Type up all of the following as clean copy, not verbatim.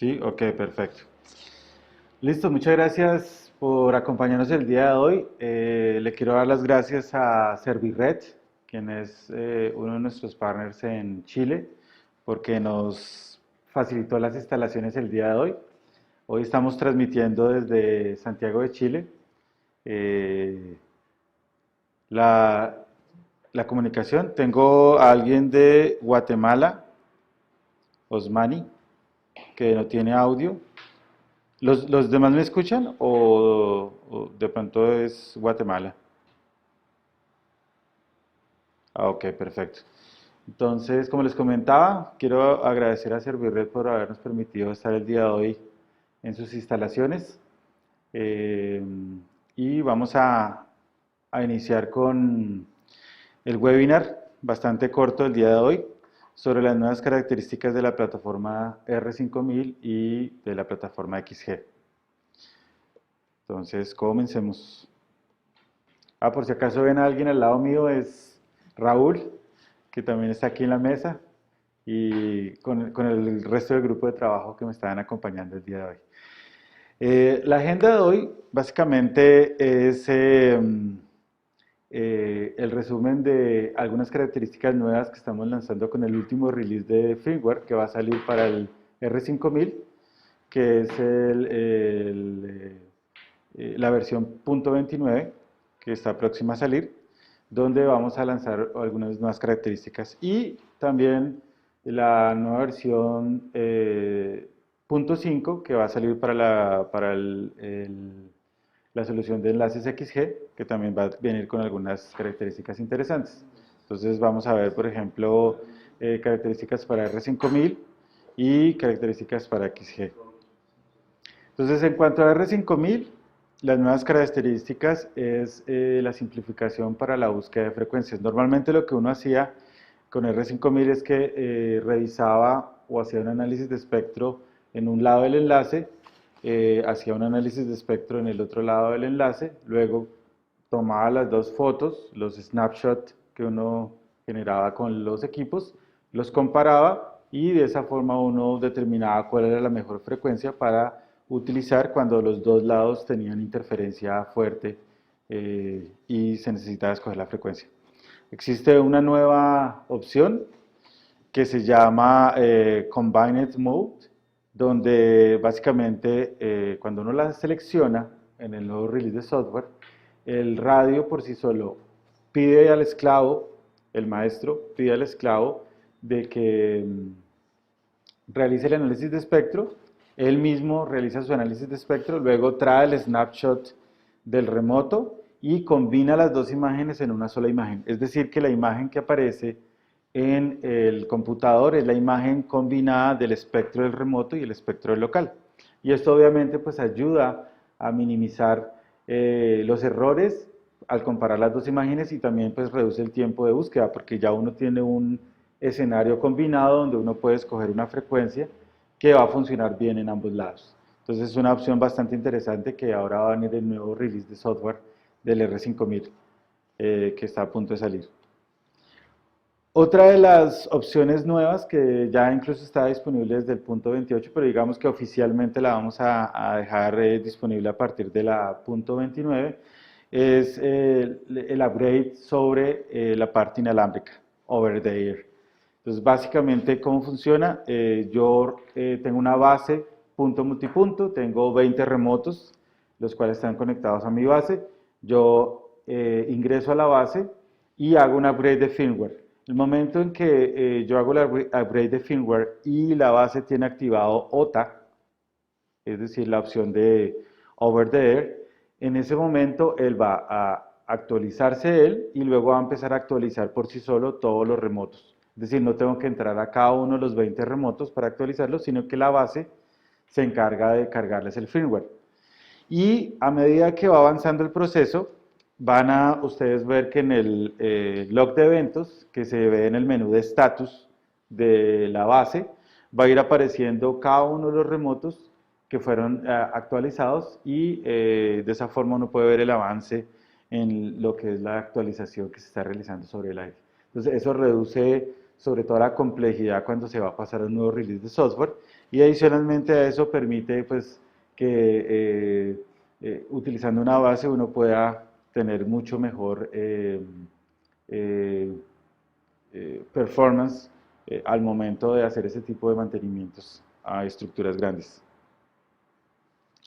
Sí, ok, perfecto. Listo, muchas gracias por acompañarnos el día de hoy. Le quiero dar las gracias a Servirred, quien es uno de nuestros partners en Chile, porque nos facilitó las instalaciones el día de hoy. Hoy estamos transmitiendo desde Santiago de Chile. Eh, la, la comunicación, tengo a alguien de Guatemala, Osmani, que no tiene audio. ¿Los demás me escuchan o de pronto es Guatemala? Ah, ok, perfecto. Entonces, como les comentaba, quiero agradecer a Servirred por habernos permitido estar el día de hoy en sus instalaciones. Eh, y vamos a iniciar con el webinar bastante corto el día de hoy sobre las nuevas características de la plataforma R5000 y de la plataforma XG. Entonces, comencemos. Ah, por si acaso ven a alguien al lado mío, es Raúl, que también está aquí en la mesa, y con el resto del grupo de trabajo que me estaban acompañando el día de hoy. La agenda de hoy básicamente es el resumen de algunas características nuevas que estamos lanzando con el último release de firmware que va a salir para el R5000, que es la versión .29 que está próxima a salir, donde vamos a lanzar algunas nuevas características y también la nueva versión .5 que va a salir para la solución de enlaces XG, que también va a venir con algunas características interesantes. Entonces vamos a ver, por ejemplo, características para R5000 y características para XG. Entonces, en cuanto a R5000, las nuevas características es la simplificación para la búsqueda de frecuencias. Normalmente lo que uno hacía con R5000 es que revisaba o hacía un análisis de espectro en un lado del enlace, hacía un análisis de espectro en el otro lado del enlace, luego tomaba las dos fotos, los snapshots que uno generaba con los equipos, los comparaba y de esa forma uno determinaba cuál era la mejor frecuencia para utilizar cuando los dos lados tenían interferencia fuerte y se necesitaba escoger la frecuencia. Existe una nueva opción que se llama Combined Mode, donde básicamente cuando uno la selecciona en el nuevo release de software, el radio por sí solo pide al esclavo, el maestro pide al esclavo de que realice el análisis de espectro, él mismo realiza su análisis de espectro, luego trae el snapshot del remoto y combina las dos imágenes en una sola imagen. Es decir, que la imagen que aparece en el computador es la imagen combinada del espectro del remoto y el espectro del local. Y esto obviamente pues ayuda a minimizar los errores al comparar las dos imágenes y también pues reduce el tiempo de búsqueda porque ya uno tiene un escenario combinado donde uno puede escoger una frecuencia que va a funcionar bien en ambos lados. Entonces es una opción bastante interesante que ahora va a venir el nuevo release de software del R5000 que está a punto de salir. Otra de las opciones nuevas que ya incluso está disponible desde el punto 28, pero digamos que oficialmente la vamos a dejar disponible a partir de la punto 29, es el upgrade sobre la parte inalámbrica, over the air. Entonces, básicamente, ¿cómo funciona? Yo tengo una base punto multipunto, tengo 20 remotos, los cuales están conectados a mi base. Yo ingreso a la base y hago un upgrade de firmware. El momento en que yo hago el upgrade de firmware y la base tiene activado OTA, es decir, la opción de Over the Air, en ese momento él va a actualizarse él y luego va a empezar a actualizar por sí solo todos los remotos. Es decir, no tengo que entrar a cada uno de los 20 remotos para actualizarlos, sino que la base se encarga de cargarles el firmware. Y a medida que va avanzando el proceso, van a ustedes ver que en el log de eventos, que se ve en el menú de status de la base, va a ir apareciendo cada uno de los remotos que fueron actualizados y de esa forma uno puede ver el avance en lo que es la actualización que se está realizando sobre el aire. Entonces eso reduce sobre todo la complejidad cuando se va a pasar a un nuevo release de software, y adicionalmente a eso permite pues que utilizando una base uno pueda tener mucho mejor eh, performance al momento de hacer ese tipo de mantenimientos a estructuras grandes.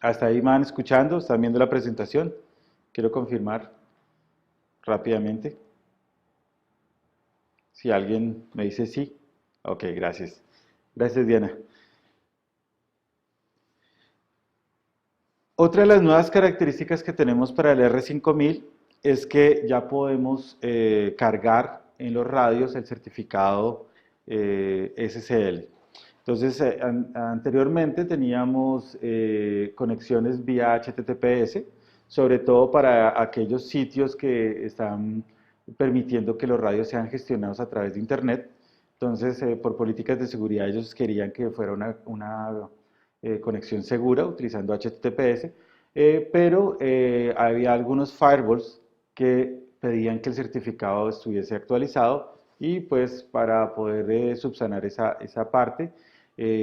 Hasta ahí me van escuchando, están viendo la presentación. Quiero confirmar rápidamente. Si alguien me dice sí. Ok, gracias. Gracias, Diana. Otra de las nuevas características que tenemos para el R5000 es que ya podemos cargar en los radios el certificado SSL. Entonces, anteriormente teníamos conexiones vía HTTPS, sobre todo para aquellos sitios que están permitiendo que los radios sean gestionados a través de Internet. Entonces, por políticas de seguridad, ellos querían que fuera una conexión segura utilizando HTTPS, pero había algunos firewalls que pedían que el certificado estuviese actualizado y pues para poder subsanar esa parte,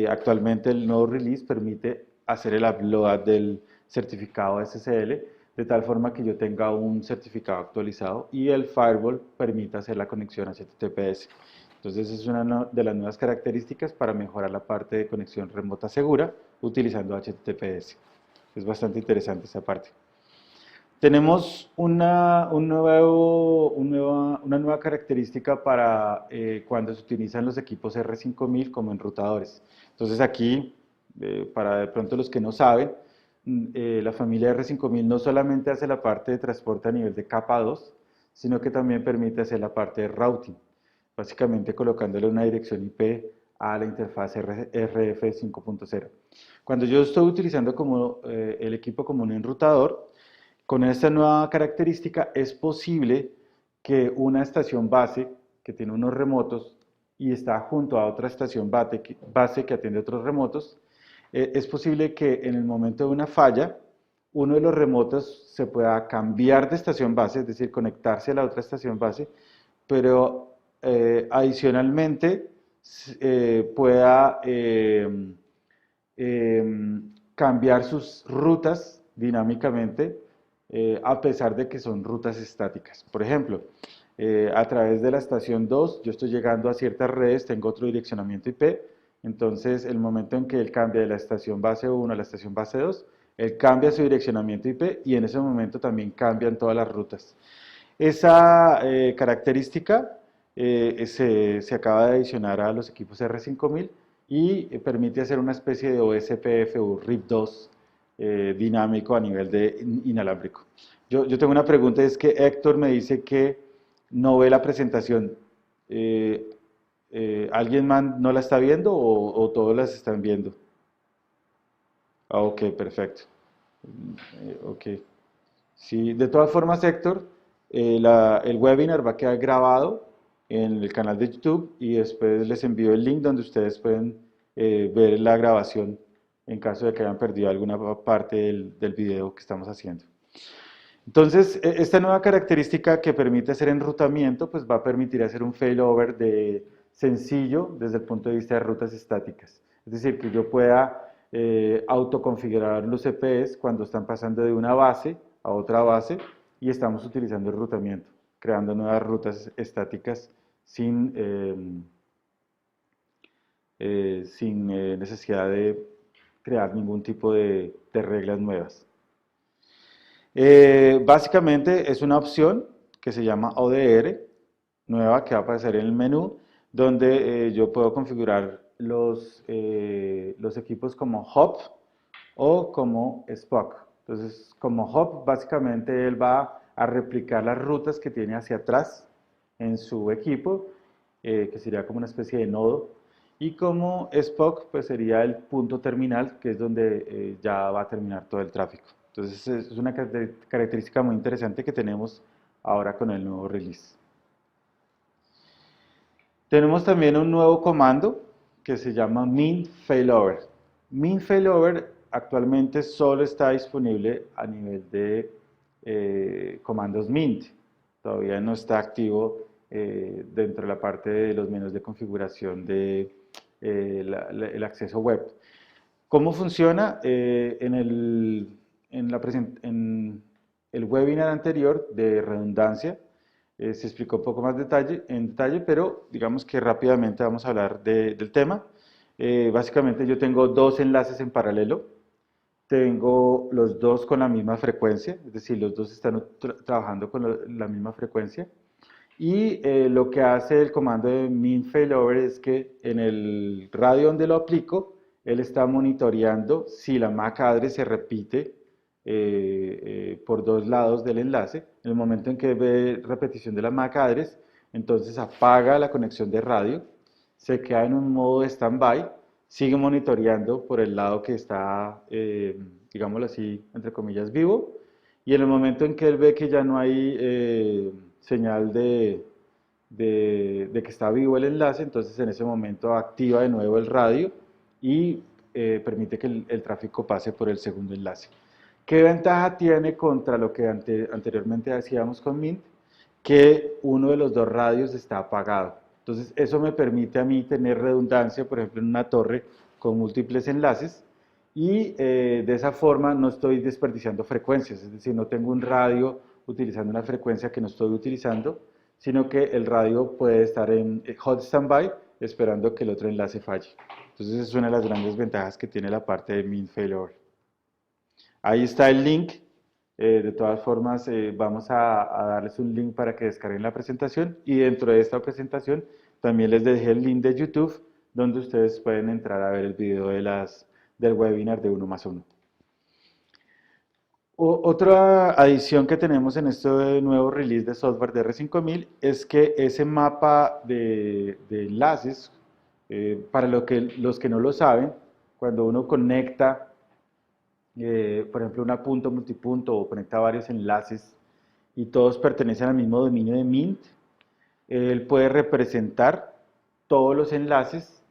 actualmente el nuevo release permite hacer el upload del certificado SSL de tal forma que yo tenga un certificado actualizado y el firewall permita hacer la conexión a HTTPS. Entonces es una de las nuevas características para mejorar la parte de conexión remota segura utilizando HTTPS. Es bastante interesante esa parte. Tenemos una nueva característica para cuando se utilizan los equipos R5000 como enrutadores. Entonces aquí, para de pronto los que no saben, la familia R5000 no solamente hace la parte de transporte a nivel de capa 2, sino que también permite hacer la parte de routing, básicamente colocándole una dirección IP a la interfaz RF 5.0. Cuando yo estoy utilizando como, el equipo como un enrutador, con esta nueva característica es posible que una estación base que tiene unos remotos y está junto a otra estación base que atiende otros remotos, es posible que en el momento de una falla, uno de los remotos se pueda cambiar de estación base, es decir, conectarse a la otra estación base, pero adicionalmente pueda cambiar sus rutas dinámicamente a pesar de que son rutas estáticas. Por ejemplo, a través de la estación 2, yo estoy llegando a ciertas redes, tengo otro direccionamiento IP, entonces el momento en que él cambia de la estación base 1 a la estación base 2, él cambia su direccionamiento IP y en ese momento también cambian todas las rutas. Esa característica se acaba de adicionar a los equipos R5000 y permite hacer una especie de OSPF o RIP2 dinámico a nivel de inalámbrico. Yo tengo una pregunta, es que Héctor me dice que no ve la presentación. ¿Alguien más no la está viendo o todos las están viendo? Ah, ok, perfecto. Ok. Sí, de todas formas, Héctor, el webinar va a quedar grabado en el canal de YouTube y después les envío el link donde ustedes pueden ver la grabación en caso de que hayan perdido alguna parte del video que estamos haciendo. Entonces, esta nueva característica que permite hacer enrutamiento, pues va a permitir hacer un failover sencillo desde el punto de vista de rutas estáticas. Es decir, que yo pueda autoconfigurar los EPs cuando están pasando de una base a otra base y estamos utilizando el enrutamiento, creando nuevas rutas estáticas sin necesidad de crear ningún tipo de reglas nuevas. Básicamente es una opción que se llama ODR, nueva, que va a aparecer en el menú, donde yo puedo configurar los equipos como hub o como Spock. Entonces, como hub, básicamente él va a replicar las rutas que tiene hacia atrás en su equipo, que sería como una especie de nodo. Y como Spock, pues sería el punto terminal, que es donde ya va a terminar todo el tráfico. Entonces, es una característica muy interesante que tenemos ahora con el nuevo release. Tenemos también un nuevo comando que se llama min failover. Min failover actualmente solo está disponible a nivel de comandos mint. Todavía no está activo dentro de la parte de los menús de configuración de el acceso web. ¿Cómo funciona? En el webinar anterior de redundancia se explicó un poco más en detalle, pero digamos que rápidamente vamos a hablar del tema. Básicamente yo tengo dos enlaces en paralelo, tengo los dos con la misma frecuencia, es decir, los dos están trabajando con la misma frecuencia. Y lo que hace el comando de min failover es que en el radio donde lo aplico, él está monitoreando si la MAC address se repite por dos lados del enlace. En el momento en que ve repetición de la MAC address, entonces apaga la conexión de radio, se queda en un modo de standby, sigue monitoreando por el lado que está, digámoslo así, entre comillas, vivo, y en el momento en que él ve que ya no hay señal de que está vivo el enlace, entonces en ese momento activa de nuevo el radio y permite que el tráfico pase por el segundo enlace. ¿Qué ventaja tiene contra lo que anteriormente hacíamos con Mint? Que uno de los dos radios está apagado. Entonces eso me permite a mí tener redundancia, por ejemplo, en una torre con múltiples enlaces, y de esa forma no estoy desperdiciando frecuencias, es decir, no tengo un radio utilizando una frecuencia que no estoy utilizando, sino que el radio puede estar en hot standby esperando que el otro enlace falle. Entonces es una de las grandes ventajas que tiene la parte de min failover. Ahí está el link. De todas formas, vamos a darles un link para que descarguen la presentación, y dentro de esta presentación también les dejé el link de YouTube donde ustedes pueden entrar a ver el video del webinar de 1+1. Otra adición que tenemos en este nuevo release de software de R5000 es que ese mapa de enlaces, para los que no lo saben, cuando uno conecta por ejemplo, una punto multipunto o conecta varios enlaces y todos pertenecen al mismo dominio de Mint, él puede representar todos los enlaces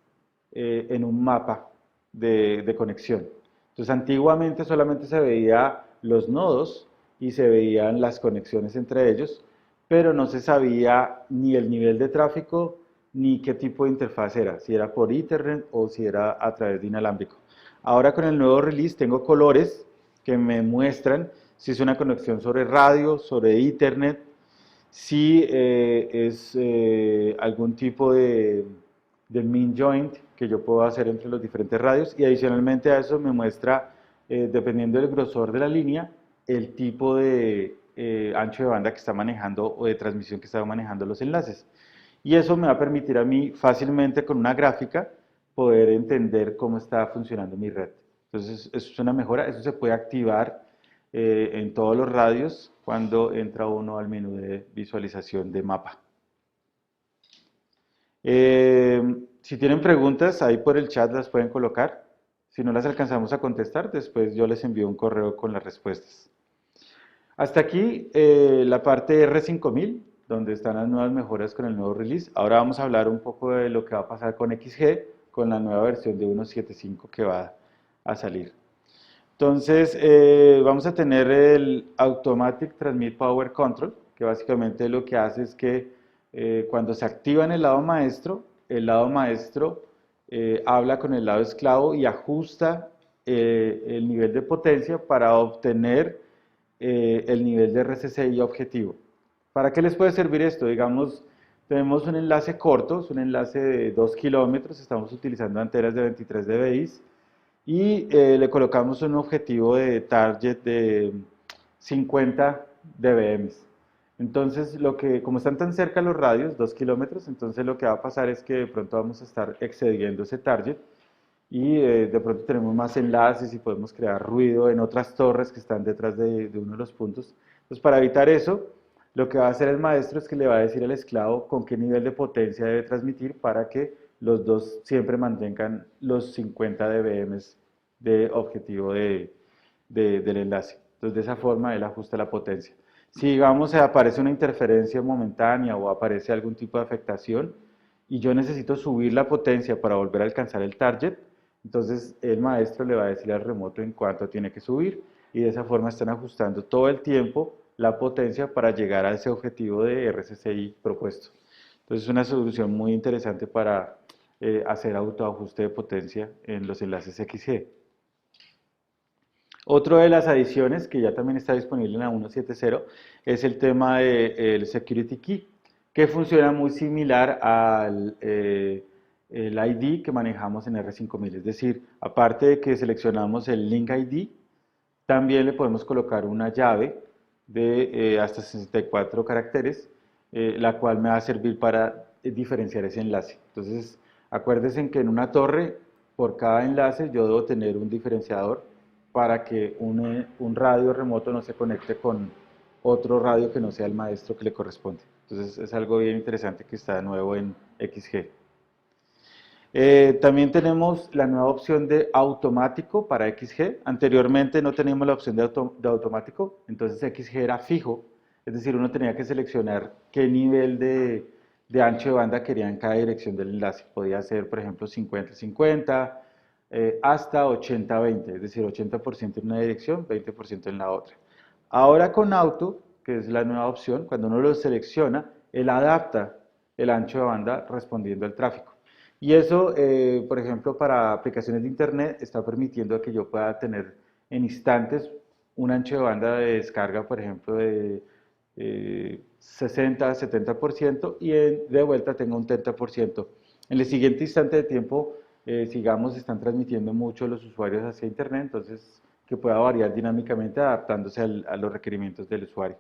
en un mapa de conexión. Entonces, antiguamente solamente se veía los nodos y se veían las conexiones entre ellos, pero no se sabía ni el nivel de tráfico ni qué tipo de interfaz era, si era por Ethernet o si era a través de inalámbrico. Ahora con el nuevo release tengo colores que me muestran si es una conexión sobre radio, sobre Ethernet, si es algún tipo de min joint que yo puedo hacer entre los diferentes radios, y adicionalmente a eso me muestra, dependiendo del grosor de la línea, el tipo de ancho de banda que está manejando o de transmisión que está manejando los enlaces. Y eso me va a permitir a mí fácilmente con una gráfica poder entender cómo está funcionando mi red. Entonces, eso es una mejora, eso se puede activar en todos los radios cuando entra uno al menú de visualización de mapa. Si tienen preguntas, ahí por el chat las pueden colocar. Si no las alcanzamos a contestar, después yo les envío un correo con las respuestas. Hasta aquí la parte R5000, donde están las nuevas mejoras con el nuevo release. Ahora vamos a hablar un poco de lo que va a pasar con XG, con la nueva versión de 1.7.5 que va a salir. Entonces, vamos a tener el Automatic Transmit Power Control, que básicamente lo que hace es que cuando se activa en el lado maestro habla con el lado esclavo y ajusta el nivel de potencia para obtener el nivel de RSSI objetivo. ¿Para qué les puede servir esto? Digamos, tenemos un enlace corto, es un enlace de 2 kilómetros, estamos utilizando antenas de 23 dBi y le colocamos un objetivo de target de 50 dBm. Entonces, como están tan cerca los radios, 2 kilómetros, entonces lo que va a pasar es que de pronto vamos a estar excediendo ese target y de pronto tenemos más enlaces y podemos crear ruido en otras torres que están detrás de uno de los puntos. Entonces, para evitar eso, lo que va a hacer el maestro es que le va a decir al esclavo con qué nivel de potencia debe transmitir para que los dos siempre mantengan los 50 dBm de objetivo del enlace. Entonces, de esa forma, él ajusta la potencia. Si, digamos, aparece una interferencia momentánea o aparece algún tipo de afectación y yo necesito subir la potencia para volver a alcanzar el target, entonces el maestro le va a decir al remoto en cuánto tiene que subir, y de esa forma están ajustando todo el tiempo la potencia para llegar a ese objetivo de RSSI propuesto. Entonces es una solución muy interesante para hacer autoajuste de potencia en los enlaces XG. Otro de las adiciones que ya también está disponible en la 1.7.0 es el tema del Security Key, que funciona muy similar al el ID que manejamos en R5000. Es decir, aparte de que seleccionamos el Link ID, también le podemos colocar una llave de hasta 64 caracteres, la cual me va a servir para diferenciar ese enlace. Entonces, acuérdense que en una torre, por cada enlace, yo debo tener un diferenciador para que un radio remoto no se conecte con otro radio que no sea el maestro que le corresponde. Entonces, es algo bien interesante que está de nuevo en XG. También tenemos la nueva opción de automático para XG. Anteriormente no teníamos la opción de automático, entonces XG era fijo, es decir, uno tenía que seleccionar qué nivel de ancho de banda quería en cada dirección del enlace. Podía ser, por ejemplo, 50-50 hasta 80-20, es decir, 80% en una dirección, 20% en la otra. Ahora con auto, que es la nueva opción, cuando uno lo selecciona, él adapta el ancho de banda respondiendo al tráfico. Y eso, por ejemplo, para aplicaciones de Internet, está permitiendo que yo pueda tener en instantes un ancho de banda de descarga, por ejemplo, de 60-70% y de vuelta tengo un 30%. En el siguiente instante de tiempo, sigamos, están transmitiendo mucho los usuarios hacia Internet, entonces que pueda variar dinámicamente adaptándose a los requerimientos del usuario.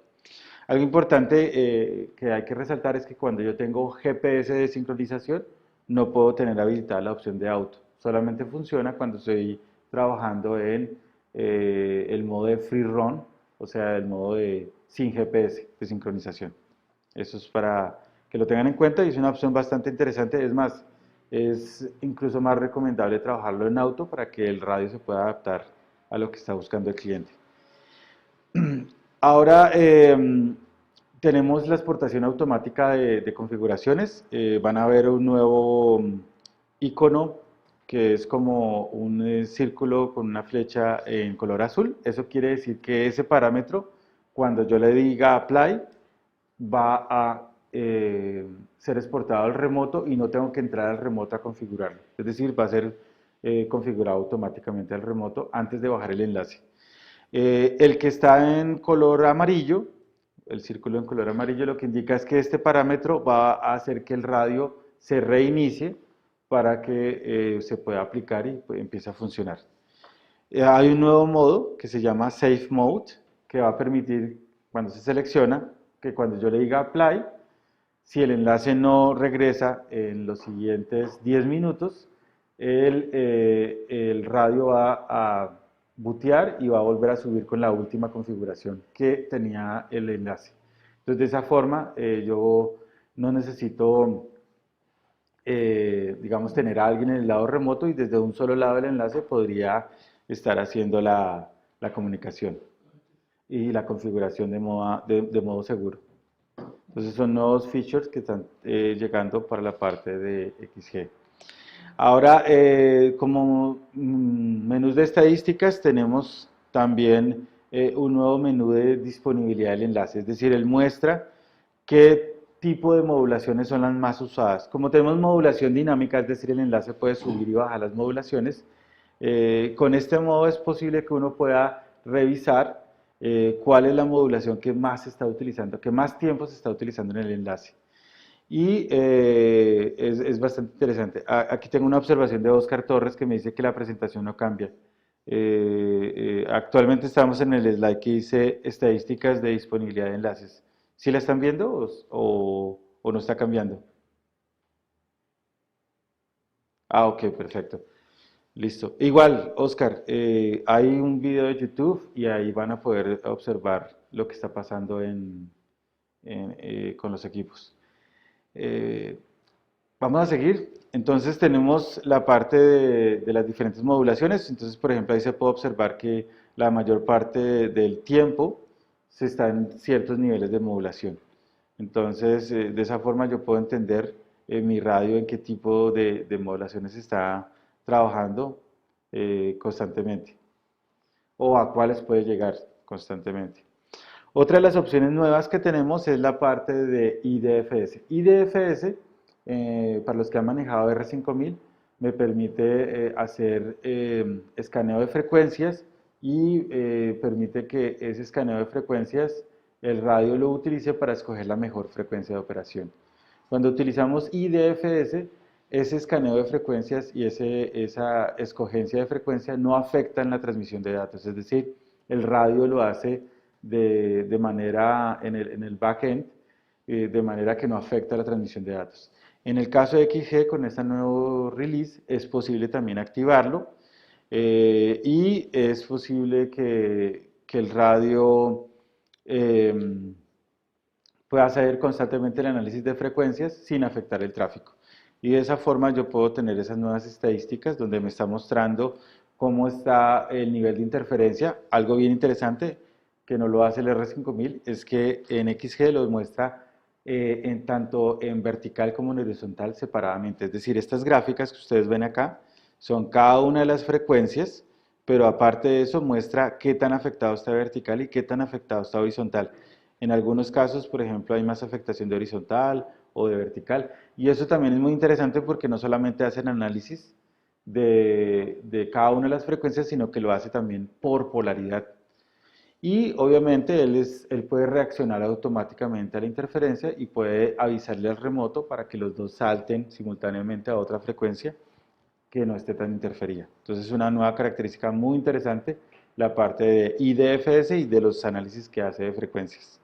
Algo importante que hay que resaltar es que cuando yo tengo GPS de sincronización, no puedo tener habilitada la opción de auto. Solamente funciona cuando estoy trabajando en el modo de free run, o sea, el modo de sin GPS de sincronización. Eso es para que lo tengan en cuenta y es una opción bastante interesante. Es más, es incluso más recomendable trabajarlo en auto para que el radio se pueda adaptar a lo que está buscando el cliente. Ahora tenemos la exportación automática de configuraciones. Van a ver un nuevo icono que es como un círculo con una flecha en color azul. Eso quiere decir que ese parámetro, cuando yo le diga apply, va a ser exportado al remoto y no tengo que entrar al remoto a configurarlo. Es decir, va a ser configurado automáticamente al remoto antes de bajar el enlace. El que está en color amarillo, el círculo en color amarillo, lo que indica es que este parámetro va a hacer que el radio se reinicie para que se pueda aplicar y pues, empiece a funcionar. Hay un nuevo modo que se llama Safe Mode, que va a permitir, cuando se selecciona, que cuando yo le diga Apply, si el enlace no regresa en los siguientes 10 minutos, el radio va a bootear y va a volver a subir con la última configuración que tenía el enlace. Entonces, de esa forma, yo no necesito, digamos, tener a alguien en el lado remoto y desde un solo lado del enlace podría estar haciendo la comunicación y la configuración de modo seguro. Entonces son nuevos features que están llegando para la parte de XG. Ahora, como menús de estadísticas, tenemos también un nuevo menú de disponibilidad del enlace, es decir, él muestra qué tipo de modulaciones son las más usadas. Como tenemos modulación dinámica, es decir, el enlace puede subir y bajar las modulaciones, con este modo es posible que uno pueda revisar cuál es la modulación que más se está utilizando, que más tiempo se está utilizando en el enlace. Y es bastante interesante. Aquí tengo una observación de Oscar Torres que me dice que la presentación no cambia. Actualmente estamos en el slide que dice estadísticas de disponibilidad de enlaces. ¿Sí la están viendo o no está cambiando? Ah, ok, perfecto. Listo. Igual, Oscar, hay un video de YouTube y ahí van a poder observar lo que está pasando con los equipos. Eh, Vamos a seguir. Entonces tenemos la parte de las diferentes modulaciones. Entonces, por ejemplo, ahí se puede observar que la mayor parte del tiempo se está en ciertos niveles de modulación. Entonces, de esa forma yo puedo entender mi radio en qué tipo de modulaciones está trabajando constantemente o a cuáles puede llegar constantemente. Otra de las opciones nuevas que tenemos es la parte de IDFS. IDFS, para los que han manejado R5000, me permite hacer escaneo de frecuencias y permite que ese escaneo de frecuencias el radio lo utilice para escoger la mejor frecuencia de operación. Cuando utilizamos IDFS, ese escaneo de frecuencias y esa escogencia de frecuencia no afecta en la transmisión de datos, es decir, el radio lo hace de manera en el backend, de manera que no afecta la transmisión de datos. En el caso de XG, con este nuevo release, es posible también activarlo y es posible que el radio pueda hacer constantemente el análisis de frecuencias sin afectar el tráfico. Y de esa forma yo puedo tener esas nuevas estadísticas donde me está mostrando cómo está el nivel de interferencia. Algo bien interesante que no lo hace el R5000 es que en XG lo muestra tanto en vertical como en horizontal separadamente. Es decir, estas gráficas que ustedes ven acá son cada una de las frecuencias, pero aparte de eso muestra qué tan afectado está vertical y qué tan afectado está horizontal. En algunos casos, por ejemplo, hay más afectación de horizontal o de vertical. Y eso también es muy interesante porque no solamente hacen análisis de cada una de las frecuencias, sino que lo hace también por polaridad. Y obviamente él puede reaccionar automáticamente a la interferencia y puede avisarle al remoto para que los dos salten simultáneamente a otra frecuencia que no esté tan interferida. Entonces es una nueva característica muy interesante la parte de IDFS y de los análisis que hace de frecuencias.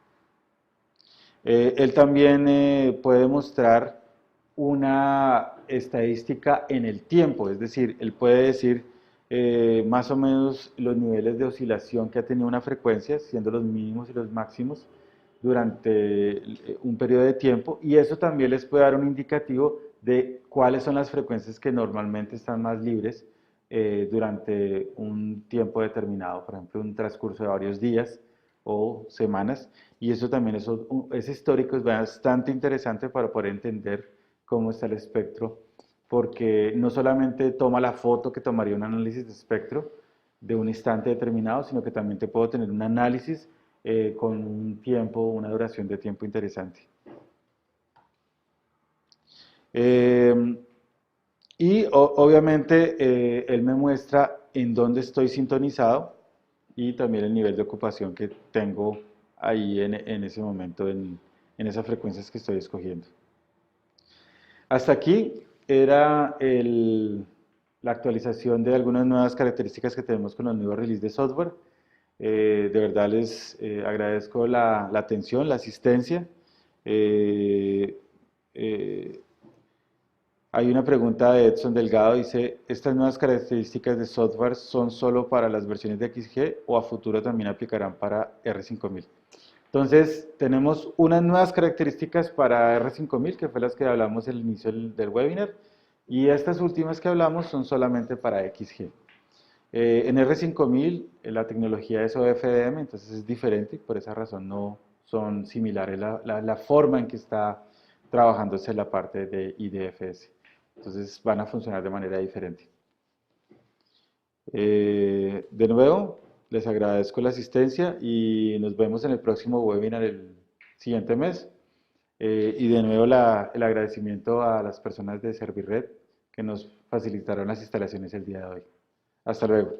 Él también puede mostrar una estadística en el tiempo, es decir, él puede decir más o menos los niveles de oscilación que ha tenido una frecuencia, siendo los mínimos y los máximos durante un periodo de tiempo, y eso también les puede dar un indicativo de cuáles son las frecuencias que normalmente están más libres durante un tiempo determinado, por ejemplo, un transcurso de varios días o semanas, y eso también es histórico, es bastante interesante para poder entender cómo está el espectro, porque no solamente toma la foto que tomaría un análisis de espectro de un instante determinado, sino que también te puedo tener un análisis con un tiempo, una duración de tiempo interesante. Y obviamente él me muestra en dónde estoy sintonizado y también el nivel de ocupación que tengo ahí en ese momento, en esas frecuencias que estoy escogiendo. Hasta aquí era la actualización de algunas nuevas características que tenemos con los nuevos releases de software. De verdad les agradezco la atención, la asistencia. Eh, eh, Hay una pregunta de Edson Delgado, dice, ¿estas nuevas características de software son solo para las versiones de XG o a futuro también aplicarán para R5000? Entonces, tenemos unas nuevas características para R5000, que fue las que hablamos al inicio del webinar, y estas últimas que hablamos son solamente para XG. En R5000 la tecnología es OFDM, entonces es diferente, por esa razón no son similares la forma en que está trabajándose la parte de IDFS. Entonces van a funcionar de manera diferente. De nuevo, les agradezco la asistencia y nos vemos en el próximo webinar el siguiente mes. Y de nuevo el agradecimiento a las personas de Servirred que nos facilitaron las instalaciones el día de hoy. Hasta luego.